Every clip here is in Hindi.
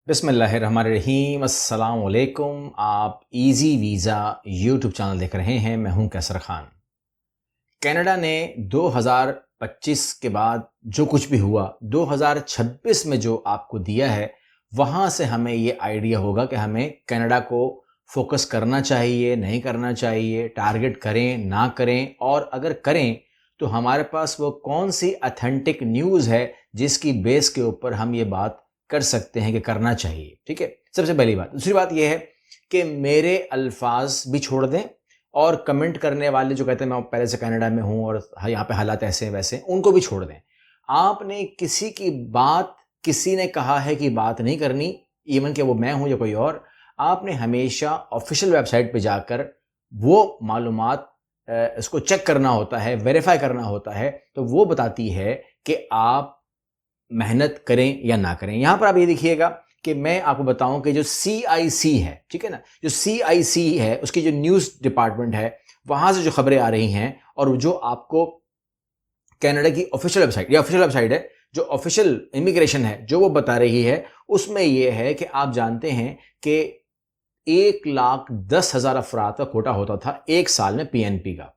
बिस्मिल्लाहिर्रहमानिर्रहीम अस्सलाम वालेकुम। आप इजी वीज़ा यूट्यूब चैनल देख रहे हैं। मैं हूं कैसर खान। कनाडा ने 2025 के बाद जो कुछ भी हुआ 2026 में जो आपको दिया है, वहां से हमें ये आइडिया होगा कि हमें कनाडा को फोकस करना चाहिए, नहीं करना चाहिए, टारगेट करें ना करें, और अगर करें तो हमारे पास वो कौन सी ऑथेंटिक न्यूज़ है जिसकी बेस के ऊपर हम ये बात कर सकते हैं कि करना चाहिए। ठीक है, सबसे पहली बात। दूसरी बात यह है कि मेरे अल्फाज भी छोड़ दें, और कमेंट करने वाले जो कहते हैं मैं पहले से कनाडा में हूं और यहाँ पे हालात ऐसे हैं वैसे, उनको भी छोड़ दें। आपने किसी की बात, किसी ने कहा है कि बात नहीं करनी, इवन कि वो मैं हूं या कोई और, आपने हमेशा ऑफिशियल वेबसाइट पे जाकर वो मालूमात इसको चेक करना होता है, वेरीफाई करना होता है। तो वो बताती है कि आप मेहनत करें या ना करें। यहां पर आप ये देखिएगा कि मैं आपको बताऊं कि जो CIC है, ठीक है ना, जो CIC है उसकी जो न्यूज़ डिपार्टमेंट है, वहां से जो खबरें आ रही हैं और जो आपको कनाडा की ऑफिशियल वेबसाइट, या ऑफिशियल वेबसाइट है, जो ऑफिशियल इमिग्रेशन है, जो वो बता रही है, उसमें यह है कि आप जानते हैं कि 1,10,000 अफराद का कोटा होता था एक साल में PNP का,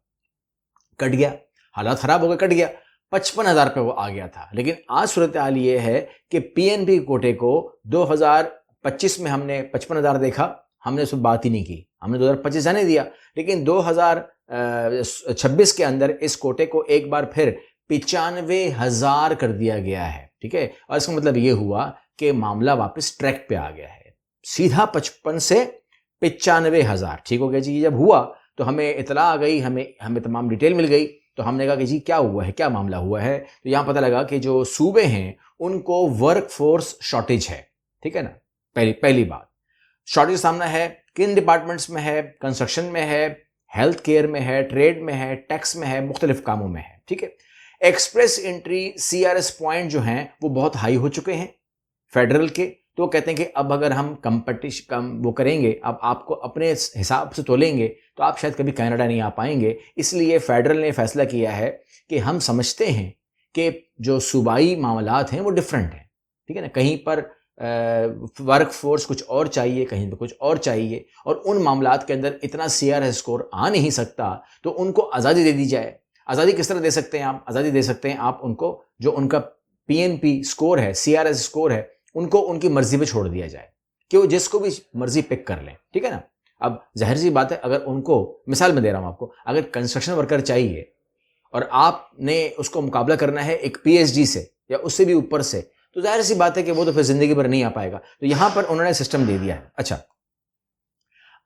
कट गया, हालात खराब हो गए, कट गया, 55,000 पे वो आ गया था। लेकिन आज सूरत हाल ये है कि PNP कोटे को 2025 में हमने 55,000 देखा, हमने उस पर बात ही नहीं की, हमने 2025 जाने दिया। लेकिन 2026 के अंदर इस कोटे को एक बार फिर 95,000 कर दिया गया है। ठीक है, और इसका मतलब ये हुआ कि मामला वापस ट्रैक पे आ गया है, सीधा 55 से 95,000। ठीक हो गया जी। जब हुआ तो हमें इतला आ गई, हमें तमाम डिटेल मिल गई। तो हमने कहा कि जी क्या हुआ है, क्या मामला हुआ है। तो यहां पता लगा कि जो सूबे हैं उनको वर्क फोर्स शॉर्टेज है। ठीक है ना, पहली बात, शॉर्टेज सामना है। किन डिपार्टमेंट्स में है? कंस्ट्रक्शन में है, हेल्थ केयर में है, ट्रेड में है, टैक्स में है, मुख्तलिफ कामों में है। ठीक है, एक्सप्रेस एंट्री CRS पॉइंट जो हैं वो बहुत हाई हो चुके हैं फेडरल के। तो वो कहते हैं कि अब अगर हम कंपटीशन कम वो करेंगे, अब आपको अपने हिसाब से तोलेंगे, तो आप शायद कभी कनाडा नहीं आ पाएंगे। इसलिए फेडरल ने फैसला किया है कि हम समझते हैं कि जो सूबाई मामलात हैं वो डिफरेंट हैं। ठीक है ना, कहीं पर वर्क फोर्स कुछ और चाहिए, कहीं पर कुछ और चाहिए, और उन मामलात के अंदर इतना CRS स्कोर आ नहीं सकता, तो उनको आज़ादी दे दी जाए। आज़ादी किस तरह दे सकते हैं आप? आज़ादी दे सकते हैं आप उनको, जो उनका PNP स्कोर है, CRS स्कोर है, उनको उनकी मर्जी पे छोड़ दिया जाए कि वो जिसको भी मर्जी पिक कर लें। ठीक है ना, अब जाहिर सी बात है, अगर उनको, मिसाल में दे रहा हूं आपको, अगर कंस्ट्रक्शन वर्कर चाहिए और आपने उसको मुकाबला करना है एक PhD से या उससे भी ऊपर से, तो जाहिर सी बात है कि वो तो फिर जिंदगी भर नहीं आ पाएगा। तो यहां पर उन्होंने सिस्टम दे दिया है। अच्छा,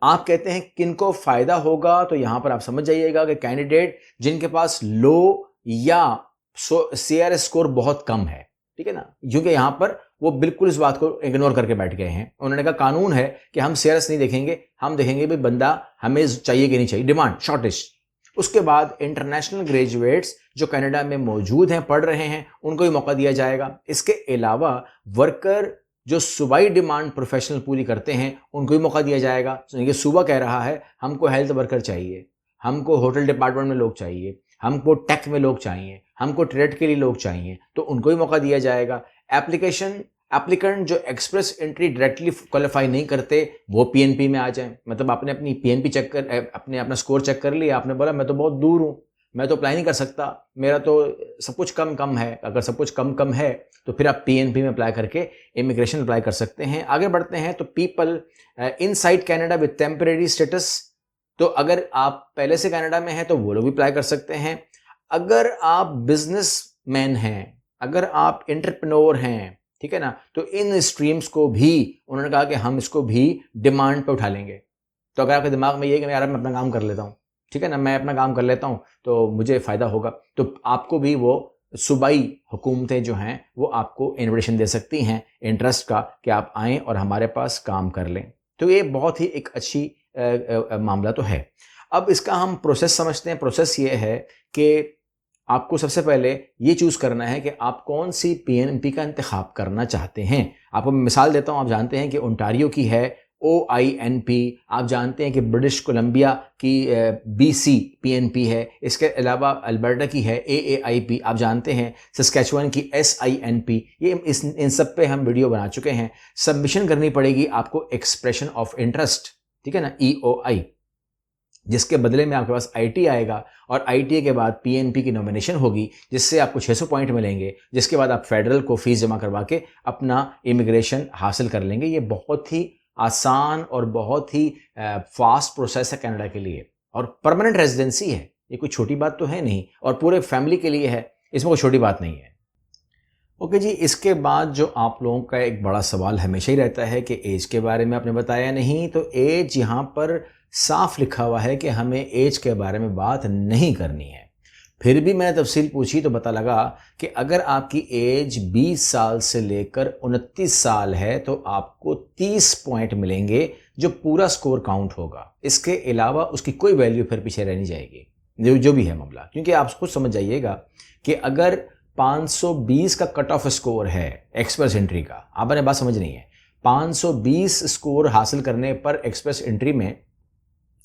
आप कहते हैं किनको फायदा होगा, तो यहां पर आप समझ जाइएगा कि कैंडिडेट जिनके पास लो या CRS स्कोर बहुत कम है। ठीक है ना, क्योंकि यहां पर वो बिल्कुल इस बात को इग्नोर करके बैठ गए हैं। उन्होंने कहा कानून है कि हम CRS नहीं देखेंगे, हम देखेंगे भी बंदा हमें चाहिए कि नहीं चाहिए, डिमांड शॉर्टेज। उसके बाद इंटरनेशनल ग्रेजुएट्स जो कनाडा में मौजूद हैं, पढ़ रहे हैं, उनको भी मौका दिया जाएगा। इसके अलावा वर्कर जो सूबाई डिमांड प्रोफेशनल पूरी करते हैं, उनको भी मौका दिया जाएगा। ये सूबा कह रहा है हमको हेल्थ वर्कर चाहिए, हमको होटल डिपार्टमेंट में लोग चाहिए, हमको टेक में लोग चाहिए, हमको ट्रेड के लिए लोग चाहिए, तो उनको भी मौका दिया जाएगा। एप्लीकेंट जो एक्सप्रेस एंट्री डायरेक्टली क्वालिफाई नहीं करते, वो PNP में आ जाएं। मतलब आपने अपनी PNP चेक कर, अपना स्कोर चेक कर लिया, आपने बोला मैं तो बहुत दूर हूं, मैं तो अप्लाई नहीं कर सकता, मेरा तो सब कुछ कम कम है। अगर सब कुछ कम कम है तो फिर आप PNP में अप्लाई करके इमिग्रेशन अप्लाई कर सकते हैं। आगे बढ़ते हैं तो people inside Canada with temporary status, तो अगर आप पहले से कनाडा में हैं तो वो लोग भी अप्लाई कर सकते हैं। अगर आप बिजनेसमैन हैं, अगर आप एंटरप्रेन्योर हैं, ठीक है ना, तो इन स्ट्रीम्स को भी उन्होंने कहा कि हम इसको भी डिमांड पे उठा लेंगे। तो अगर आपके दिमाग में ये है कि यार मैं अपना काम कर लेता हूँ, ठीक है ना, मैं अपना काम कर लेता हूँ तो मुझे फ़ायदा होगा, तो आपको भी वो सूबाई हुकूमतें जो हैं वो आपको इन्विटेशन दे सकती हैं इंटरेस्ट का कि आप आएँ और हमारे पास काम कर लें। तो ये बहुत ही एक अच्छी मामला तो है। अब इसका हम प्रोसेस समझते हैं। प्रोसेस ये है कि आपको सबसे पहले ये चूज़ करना है कि आप कौन सी PNP का इंतखाब करना चाहते हैं। आपको मिसाल देता हूँ, आप जानते हैं कि ओंटारियो की है OINP, आप जानते हैं कि ब्रिटिश कोलंबिया की BC PNP है, इसके अलावा अल्बर्टा की है AAIP, आप जानते हैं सस्कैचुअन की SINP, ये इन सब पे हम वीडियो बना चुके हैं। सबमिशन करनी पड़ेगी आपको एक्सप्रेशन ऑफ इंटरेस्ट, ठीक है ना, EOI, जिसके बदले में आपके पास IT आएगा और ITA के बाद PNP की नॉमिनेशन होगी, जिससे आपको 600 पॉइंट मिलेंगे, जिसके बाद आप फेडरल को फीस जमा करवा के अपना इमिग्रेशन हासिल कर लेंगे। ये बहुत ही आसान और बहुत ही फास्ट प्रोसेस है कनाडा के लिए, और परमानेंट रेजिडेंसी है, ये कोई छोटी बात तो है नहीं, और पूरे फैमिली के लिए है, इसमें कोई छोटी बात नहीं है। ओके जी, इसके बाद जो आप लोगों का एक बड़ा सवाल हमेशा ही रहता है कि एज के बारे में आपने बताया नहीं, तो एज यहाँ पर साफ लिखा हुआ है कि हमें एज के बारे में बात नहीं करनी है। फिर भी मैंने तफसील पूछी तो पता लगा कि अगर आपकी एज 20 साल से लेकर 29 साल है तो आपको 30 पॉइंट मिलेंगे, जो पूरा स्कोर काउंट होगा। इसके अलावा उसकी कोई वैल्यू फिर पीछे रह नहीं जाएगी, जो भी है मामला। क्योंकि आप खुद समझ जाइएगा कि अगर 520 का कट ऑफ स्कोर है एक्सप्रेस एंट्री का, आपने बात समझ नहीं है, 520 स्कोर हासिल करने पर एक्सप्रेस एंट्री में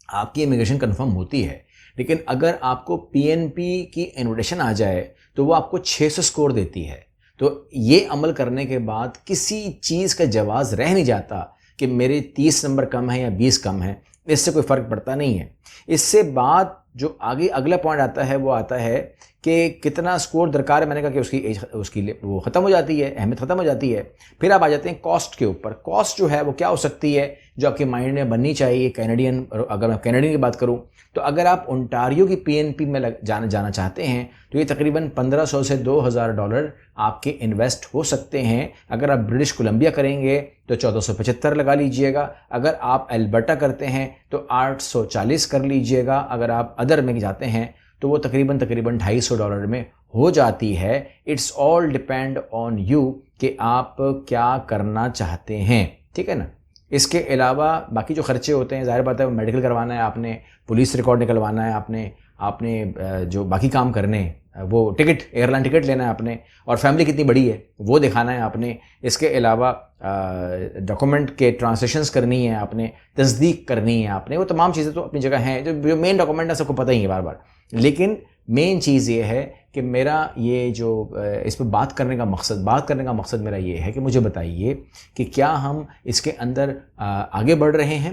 आपकी इमिग्रेशन कंफर्म होती है। लेकिन अगर आपको PNP की इन्विटेशन आ जाए तो वो आपको 600 स्कोर देती है। तो ये अमल करने के बाद किसी चीज़ का जवाज़ रह नहीं जाता कि मेरे 30 नंबर कम है या 20 कम है, इससे कोई फ़र्क पड़ता नहीं है। इससे बाद जो आगे अगला पॉइंट आता है वो आता है कि कितना स्कोर दरकार है। मैंने कहा कि उसकी वो ख़त्म हो जाती है, अहमियत ख़त्म हो जाती है। फिर आप आ जाते हैं कॉस्ट के ऊपर। कॉस्ट जो है वो क्या हो सकती है जो आपके माइंड में बननी चाहिए। कैनेडियन, अगर मैं कैनेडियन की बात करूं तो अगर आप ओंटारियो की PNP में जाना चाहते हैं तो ये तकरीबन $1500 से $2000 आपके इन्वेस्ट हो सकते हैं। अगर आप ब्रिटिश कोलंबिया करेंगे तो 1475 लगा लीजिएगा। अगर आप अल्बर्टा करते हैं तो 840 कर लीजिएगा। अगर आप अदर में जाते हैं तो वो तकरीबन $250 में हो जाती है। It's all depend on you कि आप क्या करना चाहते हैं, ठीक है ना। इसके अलावा बाकी जो खर्चे होते हैं, ज़ाहिर बात है, मेडिकल करवाना है आपने, पुलिस रिकॉर्ड निकलवाना है आपने जो बाकी काम करने, वो टिकट, एयरलाइन टिकट लेना है आपने, और फैमिली कितनी बड़ी है वो दिखाना है आपने। इसके अलावा डॉक्यूमेंट के ट्रांसलेशंस करनी है आपने, तस्दीक करनी है आपने। वो तमाम चीज़ें तो अपनी जगह हैं, जो मेन डॉक्यूमेंट है सबको पता ही है बार बार। लेकिन मेन चीज़ ये है कि मेरा ये जो इस पर बात करने का मकसद मेरा ये है कि मुझे बताइए कि क्या हम इसके अंदर आगे बढ़ रहे हैं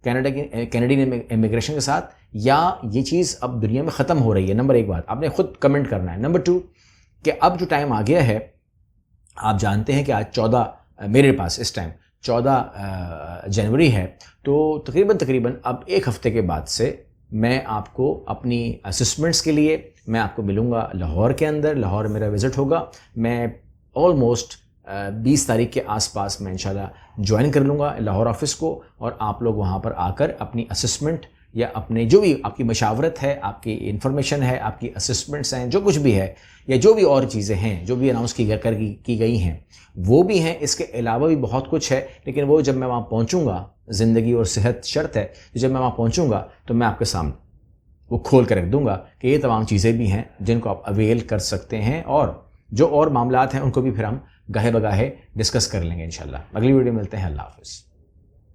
कैनेडियन इमिग्रेशन के साथ, या ये चीज़ अब दुनिया में ख़त्म हो रही है। नंबर 1 बात आपने खुद कमेंट करना है। नंबर 2 कि अब जो टाइम आ गया है, आप जानते हैं कि आज 14 मेरे पास इस टाइम 14 जनवरी है, तो तकरीबन अब 1 हफ़्ते के बाद से मैं आपको अपनी असेसमेंट्स के लिए मैं आपको मिलूँगा लाहौर के अंदर। लाहौर मेरा विज़िट होगा। मैं ऑलमोस्ट 20 तारीख के आसपास मैं इंशाल्लाह ज्वाइन कर लूँगा लाहौर ऑफिस को, और आप लोग वहाँ पर आकर अपनी असेसमेंट या अपने जो भी आपकी मशावरत है, आपकी इन्फॉर्मेशन है, आपकी असेसमेंट्स हैं, जो कुछ भी है, या जो भी और चीज़ें हैं जो भी अनाउंस की गई हैं वो भी हैं। इसके अलावा भी बहुत कुछ है, लेकिन वो जब मैं वहाँ पहुँचूँगा, ज़िंदगी और सेहत शर्त है, तो जब मैं वहाँ पहुँचूँगा तो मैं आपके सामने वो खोल कर रख दूँगा कि ये तमाम चीज़ें भी हैं जिनको आप अवेल कर सकते हैं, और जो और मामलात हैं उनको भी फिर हम गाहे बगाहे डिस्कस कर लेंगे इंशाल्लाह। अगली वीडियो मिलते हैं। अल्लाह हाफ़िज़।